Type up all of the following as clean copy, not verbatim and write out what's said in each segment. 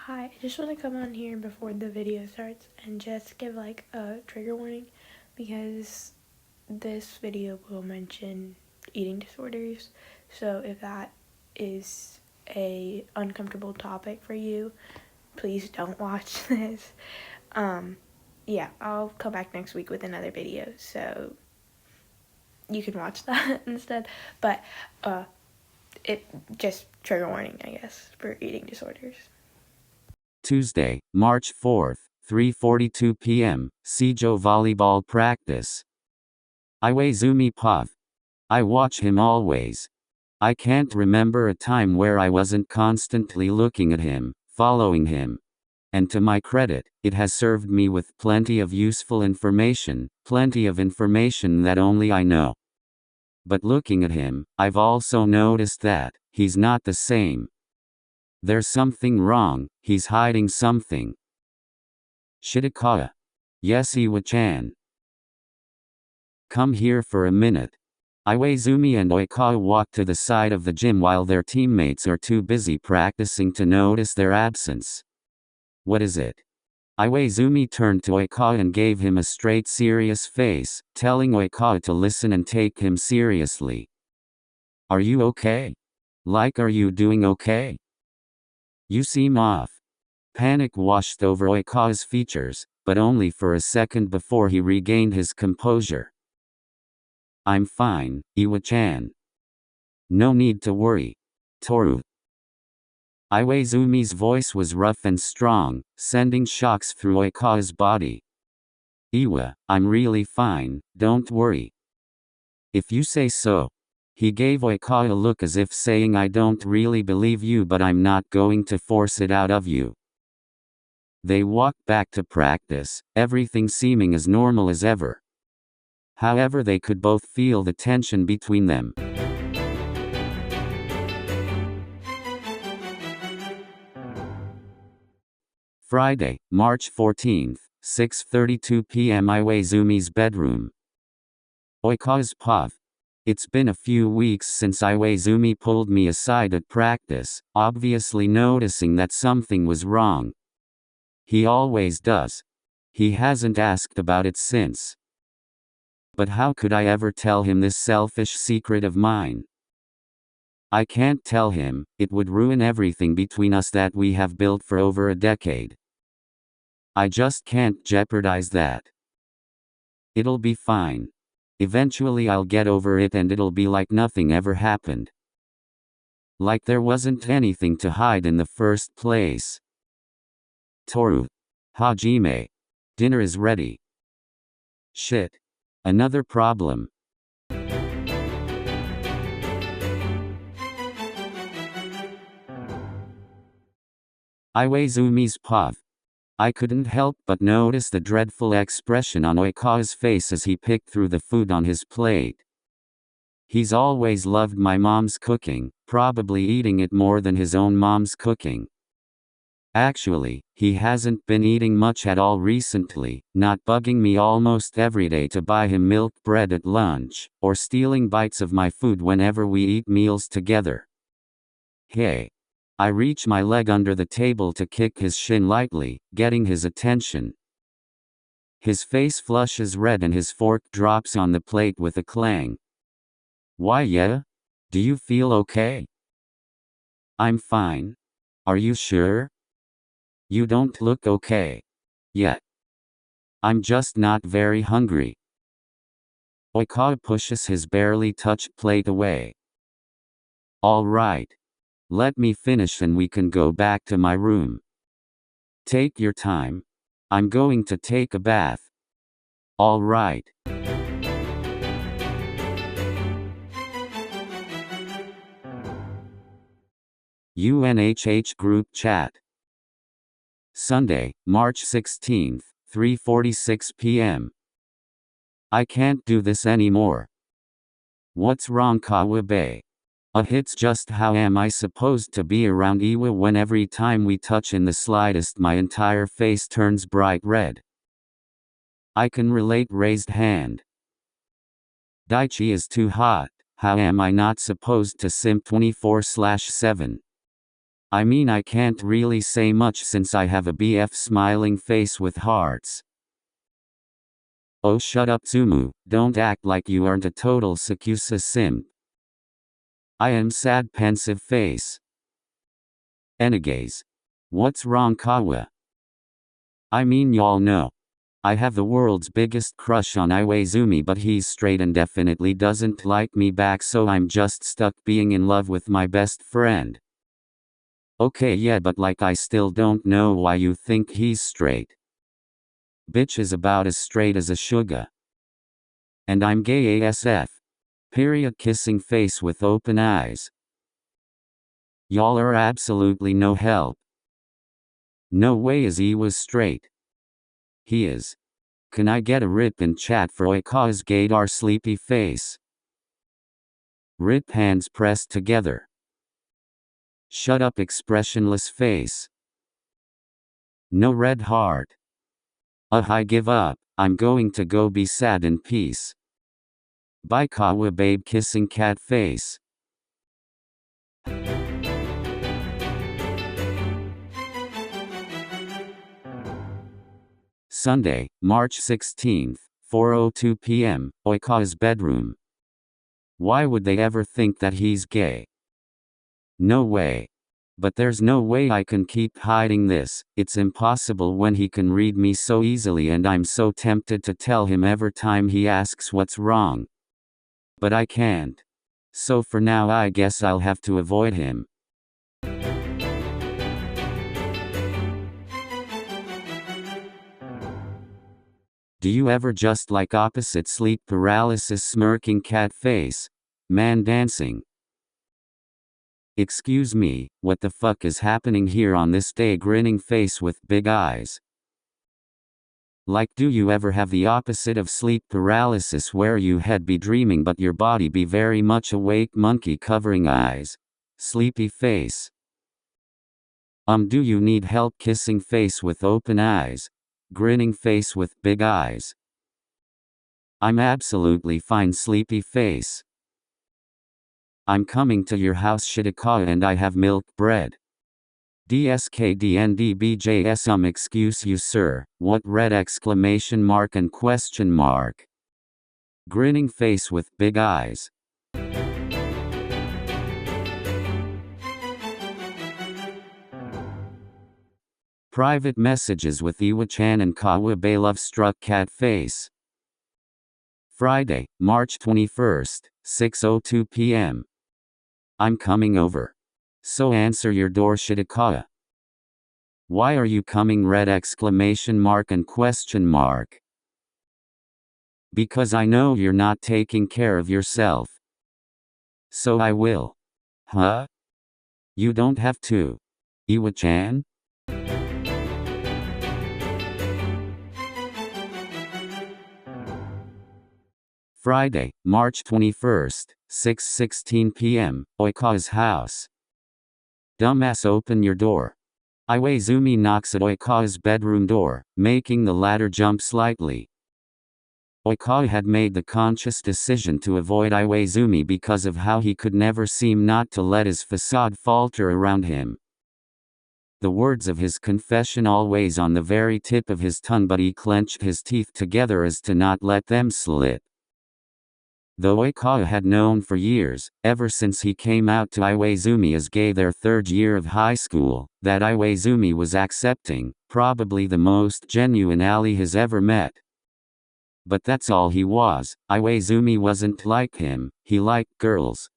Hi, I just want to come on here before the video starts and just give like a trigger warning because this video will mention eating disorders. So if that is a uncomfortable topic for you, please don't watch this. Yeah, I'll come back next week with another video so you can watch that instead. But it just trigger warning, I guess, for eating disorders. Tuesday, March 4th, 3:42 p.m., Seijo volleyball practice. Iwaizumi Puff. I watch him always. I can't remember a time where I wasn't constantly looking at him, following him. And to my credit, it has served me with plenty of useful information, plenty of information that only I know. But looking at him, I've also noticed that he's not the same. There's something wrong, he's hiding something. Shitakawa. Yes, Iwa-chan. Come here for a minute. Iwaizumi and Oikawa walk to the side of the gym while their teammates are too busy practicing to notice their absence. What is it? Iwaizumi turned to Oikawa and gave him a straight serious face, telling Oikawa to listen and take him seriously. Are you okay? Are you doing okay? You seem off. Panic washed over Oikawa's features, but only for a second before he regained his composure. I'm fine, Iwa-chan. No need to worry. Tooru. Iwaizumi's voice was rough and strong, sending shocks through Oikawa's body. Iwa, I'm really fine, don't worry. If you say so. He gave Oikawa a look as if saying I don't really believe you but I'm not going to force it out of you. They walked back to practice, everything seeming as normal as ever. However, they could both feel the tension between them. Friday, March 14th, 6:32 p.m. Iwaizumi's bedroom. Oikawa's Puff. It's been a few weeks since Iwaizumi pulled me aside at practice, obviously noticing that something was wrong. He always does. He hasn't asked about it since. But how could I ever tell him this selfish secret of mine? I can't tell him, it would ruin everything between us that we have built for over a decade. I just can't jeopardize that. It'll be fine. Eventually I'll get over it and it'll be like nothing ever happened. Like there wasn't anything to hide in the first place. Tooru. Hajime. Dinner is ready. Shit. Another problem. Iwaizumi's Puff. I couldn't help but notice the dreadful expression on Oikawa's face as he picked through the food on his plate. He's always loved my mom's cooking, probably eating it more than his own mom's cooking. Actually, he hasn't been eating much at all recently, not bugging me almost every day to buy him milk bread at lunch, or stealing bites of my food whenever we eat meals together. Hey. I reach my leg under the table to kick his shin lightly, getting his attention. His face flushes red and his fork drops on the plate with a clang. Why, yeah? Do you feel okay? I'm fine. Are you sure? You don't look okay. Yet. I'm just not very hungry. Oikawa pushes his barely touched plate away. All right. Let me finish and we can go back to my room. Take your time. I'm going to take a bath. All right. UNHH Group Chat. Sunday, March 16th, 3:46 p.m. I can't do this anymore. What's wrong, Kawabe? It's just how am I supposed to be around Iwa when every time we touch in the slightest my entire face turns bright red? I can relate. Raised hand. Daichi is too hot, how am I not supposed to simp 24/7? I mean, I can't really say much since I have a BF smiling face with hearts. Oh, shut up, Tsumu, don't act like you aren't a total Sakusa simp. I am sad pensive face. Anyways. What's wrong, Kawa? I mean, y'all know. I have the world's biggest crush on Iwaizumi, but he's straight and definitely doesn't like me back, so I'm just stuck being in love with my best friend. Okay, yeah, but like I still don't know why you think he's straight. Bitch is about as straight as a sugar. And I'm gay ASF. Period. Kissing face with open eyes. Y'all are absolutely no help. No way is he was straight. He is. Can I get a rip in chat for oikawa's gaydar sleepy face? Rip hands pressed together. Shut up expressionless face. No red heart. I give up, I'm going to go be sad in peace. Bye Kawa babe kissing cat face. Sunday, March 16th, 4:02 p.m., oikawa's bedroom. Why would they ever think that he's gay? No way. But there's no way I can keep hiding this, it's impossible when he can read me so easily, and I'm so tempted to tell him every time he asks what's wrong. But I can't. So for now I guess I'll have to avoid him. Do you ever just like opposite sleep paralysis smirking cat face? Man dancing. Excuse me, what the fuck is happening here on this day? Grinning face with big eyes. Like, do you ever have the opposite of sleep paralysis where you head be dreaming but your body be very much awake? Monkey covering eyes. Sleepy face. Do you need help? Kissing face with open eyes. Grinning face with big eyes. I'm absolutely fine. Sleepy face. I'm coming to your house Shitakawa and I have milk bread. DSKDNDBJS. Excuse you sir, what? Red exclamation mark and question mark. Grinning face with big eyes. Private messages with Iwa-chan and Kawabe love struck cat face. Friday, March 21st, 6:02 p.m. I'm coming over. So answer your door Shitakawa. Why are you coming? Red exclamation mark and question mark. Because I know you're not taking care of yourself. So I will. Huh? You don't have to. Iwa-chan? Friday, March 21st, 6:16 p.m., Oikawa's house. Dumbass, open your door. Iwaizumi knocks at Oikawa's bedroom door, making the latter jump slightly. Oikawa had made the conscious decision to avoid Iwaizumi because of how he could never seem not to let his facade falter around him. The words of his confession always on the very tip of his tongue, but he clenched his teeth together as to not let them slip. Though Oikawa had known for years, ever since he came out to Iwaizumi as gay their third year of high school, that Iwaizumi was accepting, probably the most genuine ally he's ever met. But that's all he was. Iwaizumi wasn't like him, he liked girls.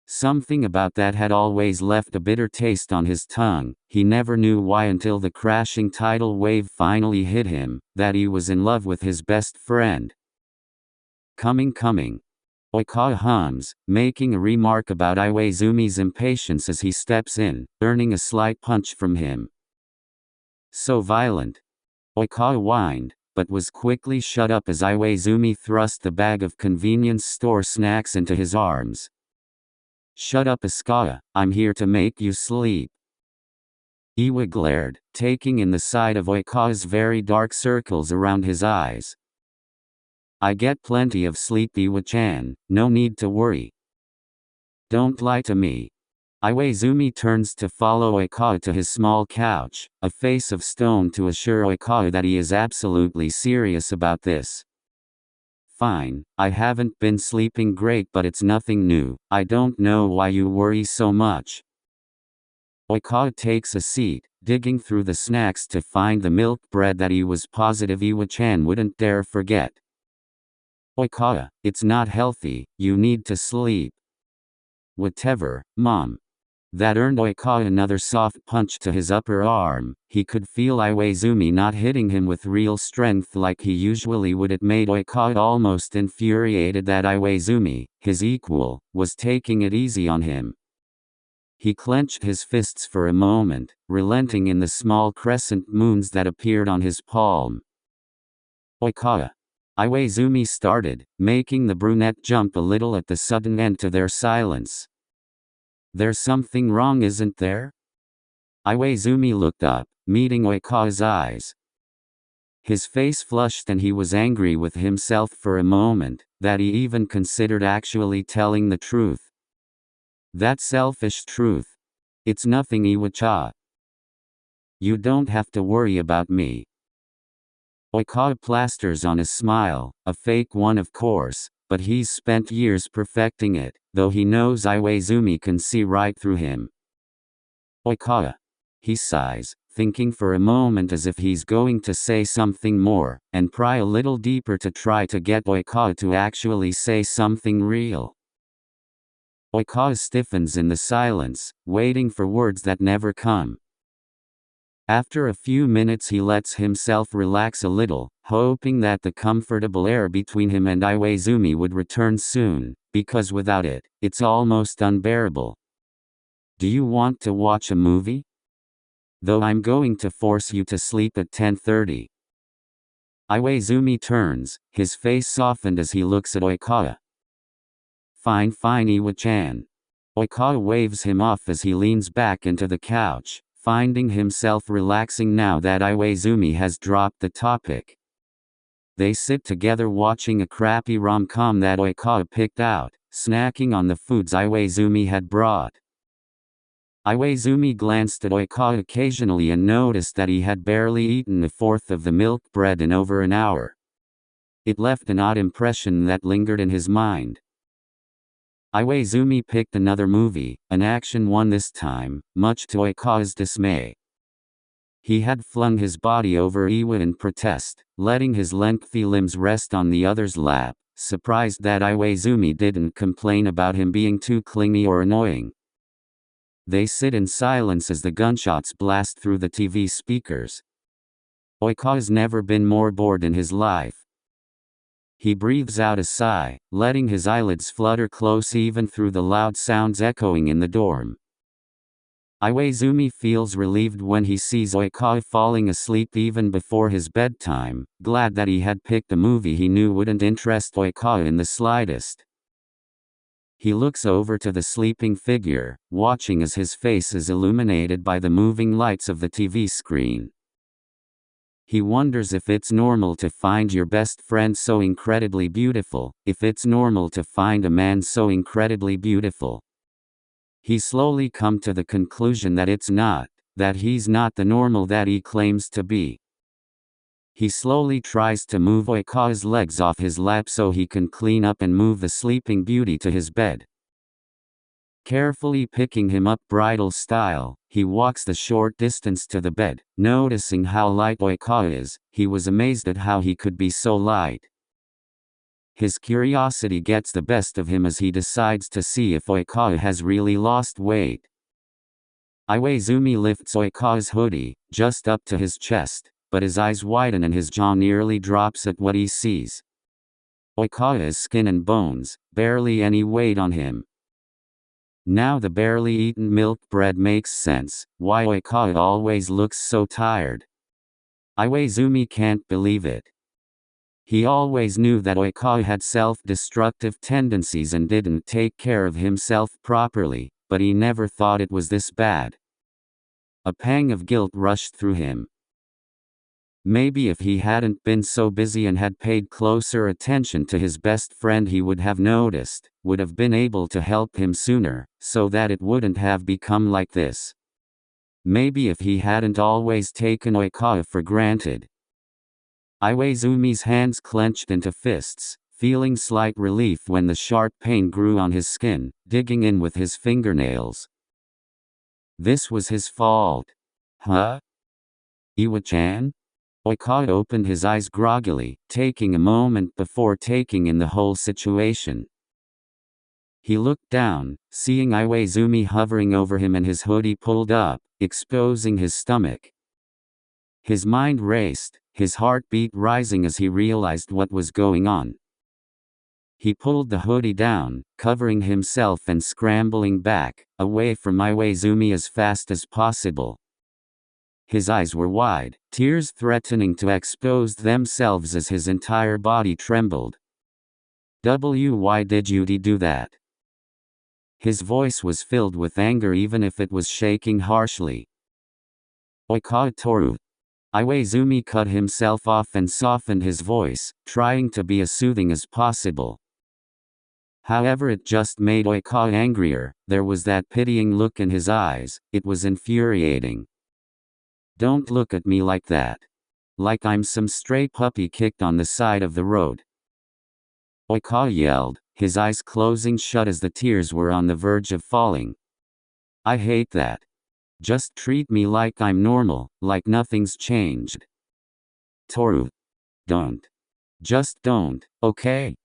Something about that had always left a bitter taste on his tongue. He never knew why until the crashing tidal wave finally hit him, that he was in love with his best friend. Coming. Oikawa hums, making a remark about Iwaizumi's impatience as he steps in, earning a slight punch from him. So violent. Oikawa whined, but was quickly shut up as Iwaizumi thrust the bag of convenience store snacks into his arms. Shut up Asukawa, I'm here to make you sleep. Iwa glared, taking in the sight of Oikawa's very dark circles around his eyes. I get plenty of sleep Iwa-chan, no need to worry. Don't lie to me. Iwaizumi turns to follow Oikawa to his small couch, a face of stone to assure Oikawa that he is absolutely serious about this. Fine, I haven't been sleeping great, but it's nothing new. I don't know why you worry so much. Oikawa takes a seat, digging through the snacks to find the milk bread that he was positive Iwa-chan wouldn't dare forget. Oikawa, it's not healthy, you need to sleep. Whatever, Mom. That earned Oikawa another soft punch to his upper arm. He could feel Iwaizumi not hitting him with real strength like he usually would. It made Oikawa almost infuriated that Iwaizumi, his equal, was taking it easy on him. He clenched his fists for a moment, relenting in the small crescent moons that appeared on his palm. Oikawa. Iwaizumi started, making the brunette jump a little at the sudden end to their silence. There's something wrong, isn't there? Iwaizumi looked up, meeting Oikawa's eyes. His face flushed and he was angry with himself for a moment, that he even considered actually telling the truth. That selfish truth. It's nothing, Iwa-chan. You don't have to worry about me. Oikawa plasters on his smile, a fake one of course, but he's spent years perfecting it, though he knows Iwaizumi can see right through him. Oikawa. He sighs, thinking for a moment as if he's going to say something more, and pry a little deeper to try to get Oikawa to actually say something real. Oikawa stiffens in the silence, waiting for words that never come. After a few minutes he lets himself relax a little, hoping that the comfortable air between him and Iwaizumi would return soon, because without it, it's almost unbearable. Do you want to watch a movie? Though I'm going to force you to sleep at 10:30. Iwaizumi turns, his face softened as he looks at Oikawa. Fine, Iwa-chan. Oikawa waves him off as he leans back into the couch, finding himself relaxing now that Iwaizumi has dropped the topic. They sit together watching a crappy rom-com that Oikawa picked out, snacking on the foods Iwaizumi had brought. Iwaizumi glanced at Oikawa occasionally and noticed that he had barely eaten a fourth of the milk bread in over an hour. It left an odd impression that lingered in his mind. Iwaizumi picked another movie, an action one this time, much to Oikawa's dismay. He had flung his body over Iwa in protest, letting his lengthy limbs rest on the other's lap, surprised that Iwaizumi didn't complain about him being too clingy or annoying. They sit in silence as the gunshots blast through the TV speakers. Oikawa's never been more bored in his life. He breathes out a sigh, letting his eyelids flutter close even through the loud sounds echoing in the dorm. Iwaizumi feels relieved when he sees Oikawa falling asleep even before his bedtime, glad that he had picked a movie he knew wouldn't interest Oikawa in the slightest. He looks over to the sleeping figure, watching as his face is illuminated by the moving lights of the TV screen. He wonders if it's normal to find your best friend so incredibly beautiful, if it's normal to find a man so incredibly beautiful. He slowly comes to the conclusion that it's not, that he's not the normal that he claims to be. He slowly tries to move Oikawa's legs off his lap so he can clean up and move the sleeping beauty to his bed. Carefully picking him up bridal style, he walks the short distance to the bed. Noticing how light Oikawa is, he was amazed at how he could be so light. His curiosity gets the best of him as he decides to see if Oikawa has really lost weight. Iwaizumi lifts Oikawa's hoodie, just up to his chest, but his eyes widen and his jaw nearly drops at what he sees. Oikawa is skin and bones, barely any weight on him. Now the barely eaten milk bread makes sense, why Oikawa always looks so tired. Iwaizumi can't believe it. He always knew that Oikawa had self-destructive tendencies and didn't take care of himself properly, but he never thought it was this bad. A pang of guilt rushed through him. Maybe if he hadn't been so busy and had paid closer attention to his best friend, he would have noticed, would have been able to help him sooner, so that it wouldn't have become like this. Maybe if he hadn't always taken oikawa for granted. Iwaizumi's hands clenched into fists, feeling slight relief when the sharp pain grew on his skin, digging in with his fingernails. This was his fault. Huh? Iwa-chan? Oikawa opened his eyes groggily, taking a moment before taking in the whole situation. He looked down, seeing Iwaizumi hovering over him and his hoodie pulled up, exposing his stomach. His mind raced, his heartbeat rising as he realized what was going on. He pulled the hoodie down, covering himself and scrambling back, away from Iwaizumi as fast as possible. His eyes were wide, tears threatening to expose themselves as his entire body trembled. Why did you do that? His voice was filled with anger even if it was shaking harshly. Oikawa tooru. Iwaizumi cut himself off and softened his voice, trying to be as soothing as possible. However, it just made Oikawa angrier. There was that pitying look in his eyes. It was infuriating. Don't look at me like that. Like I'm some stray puppy kicked on the side of the road. Oikawa yelled, his eyes closing shut as the tears were on the verge of falling. I hate that. Just treat me like I'm normal, like nothing's changed. Tooru. Don't. Just don't, okay?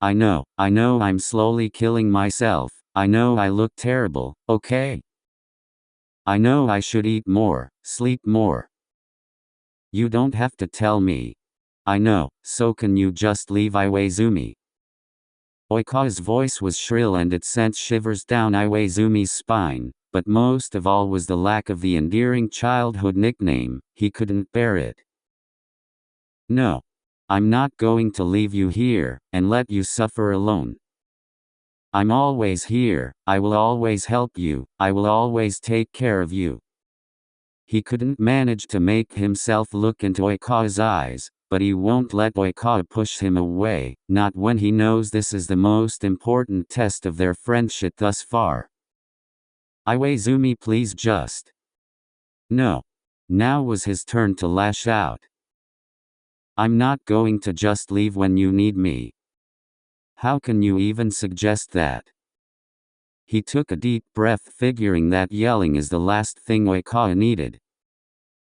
I know I'm slowly killing myself. I know I look terrible, okay? I know I should eat more, sleep more. You don't have to tell me. I know, so can you just leave Iwaizumi? Oikawa's voice was shrill and it sent shivers down Iwaizumi's spine, but most of all was the lack of the endearing childhood nickname. He couldn't bear it. No. I'm not going to leave you here, and let you suffer alone. I'm always here, I will always help you, I will always take care of you. He couldn't manage to make himself look into Oikawa's eyes, but he won't let Oikawa push him away, not when he knows this is the most important test of their friendship thus far. Iwaizumi, please just. No. Now was his turn to lash out. I'm not going to just leave when you need me. How can you even suggest that? He took a deep breath, figuring that yelling is the last thing Oikawa needed.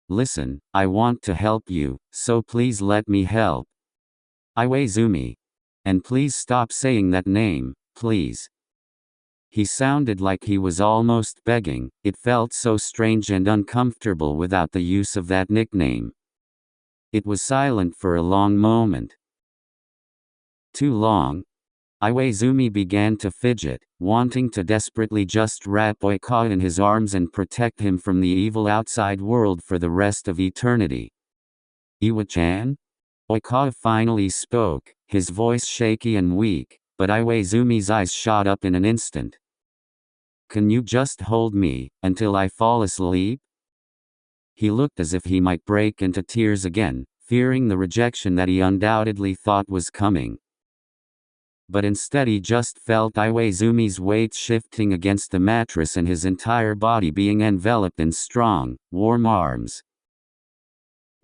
Listen, I want to help you, so please let me help. Iwaizumi. And please stop saying that name, please. He sounded like he was almost begging. It felt so strange and uncomfortable without the use of that nickname. It was silent for a long moment. Too long. Iwaizumi began to fidget, wanting to desperately just wrap Oikawa in his arms and protect him from the evil outside world for the rest of eternity. Iwa-chan? Oikawa finally spoke, his voice shaky and weak, but Iwaizumi's eyes shot up in an instant. Can you just hold me, until I fall asleep? He looked as if he might break into tears again, fearing the rejection that he undoubtedly thought was coming. But instead he just felt Iwaizumi's weight shifting against the mattress and his entire body being enveloped in strong, warm arms.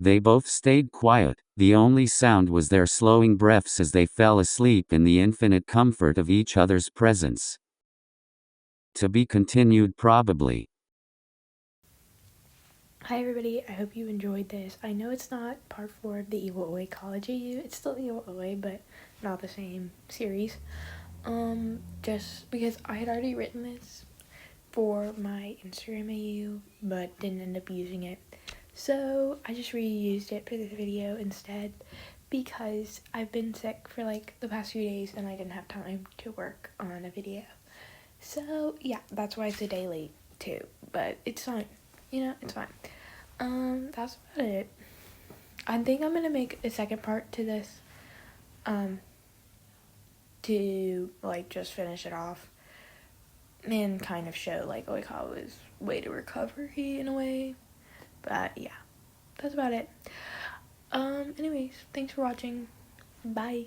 They both stayed quiet, the only sound was their slowing breaths as they fell asleep in the infinite comfort of each other's presence. To be continued probably. Hi everybody, I hope you enjoyed this. I know it's not part 4 of the iwaoi ecology, it's still iwaoi, but not the same series. Just because I had already written this for my Instagram AU, but didn't end up using it. So I just reused it for this video instead because I've been sick for like the past few days and I didn't have time to work on a video. So yeah, that's why it's a day late too, but it's fine. It's fine. That's about it. I think I'm gonna make a second part to this, to like just finish it off and kind of show like Oikawa's way to recovery in a way. But yeah, that's about it. Anyways, thanks for watching. Bye.